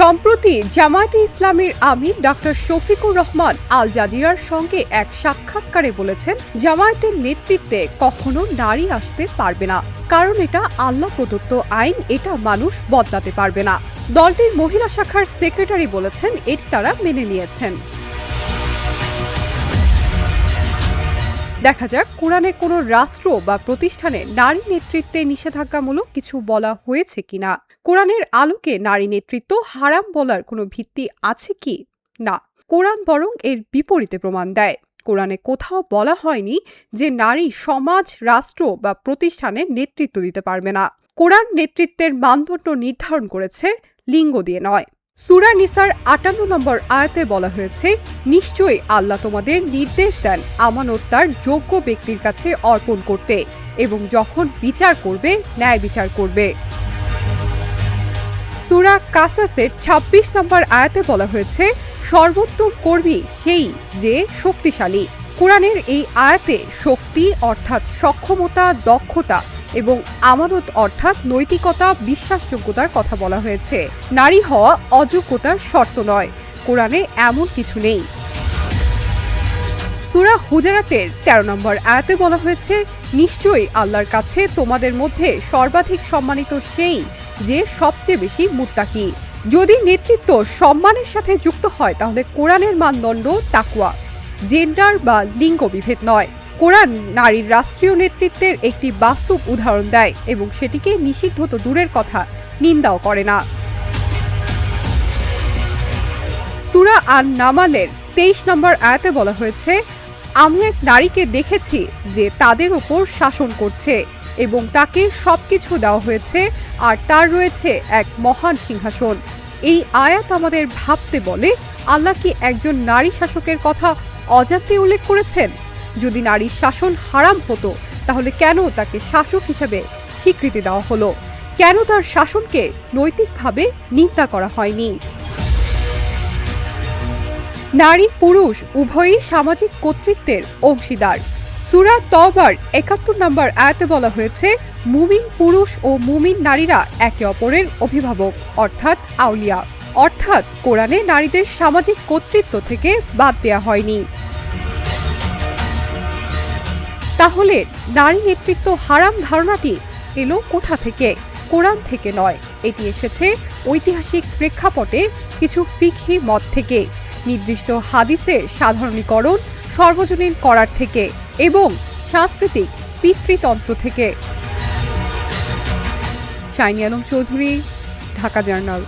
সম্প্রতি জামায়াতে ইসলামীর আমির ডক্টর শফিকুর রহমান আল জাজিরার সঙ্গে এক সাক্ষাৎকারে বলেছেন, জামায়াতের নেতৃত্বে কখনো নারী আসতে পারবে না, কারণ এটা আল্লাহ প্রদত্ত আইন, এটা মানুষ বদলাতে পারবে না। দলটির মহিলা শাখার সেক্রেটারি বলেছেন, এটি তারা মেনে নিয়েছেন। দেখা যাক কোরআনে কোনো রাষ্ট্র বা প্রতিষ্ঠানে নারী নেতৃত্বে নিষেধাজ্ঞামূলক কিছু বলা হয়েছে কিনা। কোরআনের আলোকে নারী নেতৃত্ব হারাম বলার কোনো ভিত্তি আছে কি? না, কোরআন বরং এর বিপরীতে প্রমাণ দেয়। কোরআনে কোথাও বলা হয়নি যে নারী সমাজ, রাষ্ট্র বা প্রতিষ্ঠানে নেতৃত্ব দিতে পারবে না। কোরআন নেতৃত্বের মানদণ্ড নির্ধারণ করেছে লিঙ্গ দিয়ে নয়। সূরা নিসার ৫৮ নম্বর আয়াতে বলা হয়েছে, নিশ্চয়ই আল্লাহ তোমাদের নির্দেশ দেন আমানত তার যোগ্য ব্যক্তির কাছে অর্পণ করতে এবং যখন বিচার করবে ন্যায় বিচার করবে। সূরা কাসাসের ২৬ নম্বর আয়াতে বলা হয়েছে, সর্বোত্তম কর্মী সেই যে শক্তিশালী। কোরআনের এই আয়াতে শক্তি অর্থাৎ সক্ষমতা, দক্ষতা এবং আমানত অর্থাৎ নৈতিকতা, বিশ্বাসযোগ্যতার কথা বলা হয়েছে। নারী হওয়া অযোগ্যতার শর্ত নয়, কোরআনে এমন কিছু নেই। সূরা হুজরাতের ১৩ নম্বর আয়াতে বলা হয়েছে, নিশ্চয়ই আল্লাহর কাছে তোমাদের মধ্যে সর্বাধিক সম্মানিত সেই যে সবচেয়ে বেশি মুত্তাকি। যদি নেতৃত্ব সম্মানের সাথে যুক্ত হয় তাহলে কোরআনের মানদণ্ড তাকওয়া, জেন্ডার বা লিঙ্গ বিভেদ নয়। কোরআন নারীর রাষ্ট্রীয় নেতৃত্বের একটি বাস্তব উদাহরণ দেয় এবং সেটিকে নিষিদ্ধ তো দূরের কথা, নিন্দাও করে না। সূরা আন-নামালের ২৩ নম্বর আয়াতে বলা হয়েছে, আমি এক নারীকে দেখেছি যে তাদের উপর শাসন করছে এবং তাকে সবকিছু দেওয়া হয়েছে আর তার রয়েছে এক মহান সিংহাসন। এই আয়াত আমাদের ভাবতে বলে, আল্লাহ কি একজন নারী শাসকের কথা অজান্তে উল্লেখ করেছেন? যদি নারীর শাসন হারাম হতো তাহলে কেন তাকে শাসক হিসেবে স্বীকৃতি দেওয়া হলো? কেন তার শাসনকে নৈতিকভাবে নিন্দা করা হয়নি? নারী পুরুষ উভয়ই সামাজিক কর্তৃত্বের অংশীদার। সূরা তওবার ৭১ নম্বর আয়াতে বলা হয়েছে, মুমিন পুরুষ ও মুমিন নারীরা একে অপরের অভিভাবক অর্থাৎ আউলিয়া। অর্থাৎ কোরআনে নারীদের সামাজিক কর্তৃত্ব থেকে বাদ দেওয়া হয়নি। তাহলে নারী নেতৃত্ব হারাম ধারণাটি এলো কোথা থেকে? কোরআন থেকে নয়, এটি এসেছে ঐতিহাসিক প্রেক্ষাপটে কিছু ফিকহি মত থেকে, নির্দিষ্ট হাদিসের সাধারণীকরণ সর্বজনীন করার থেকে এবং সাংস্কৃতিক পিতৃতন্ত্র থেকে। Shiny Alam Chowdhury, Dhaka journal.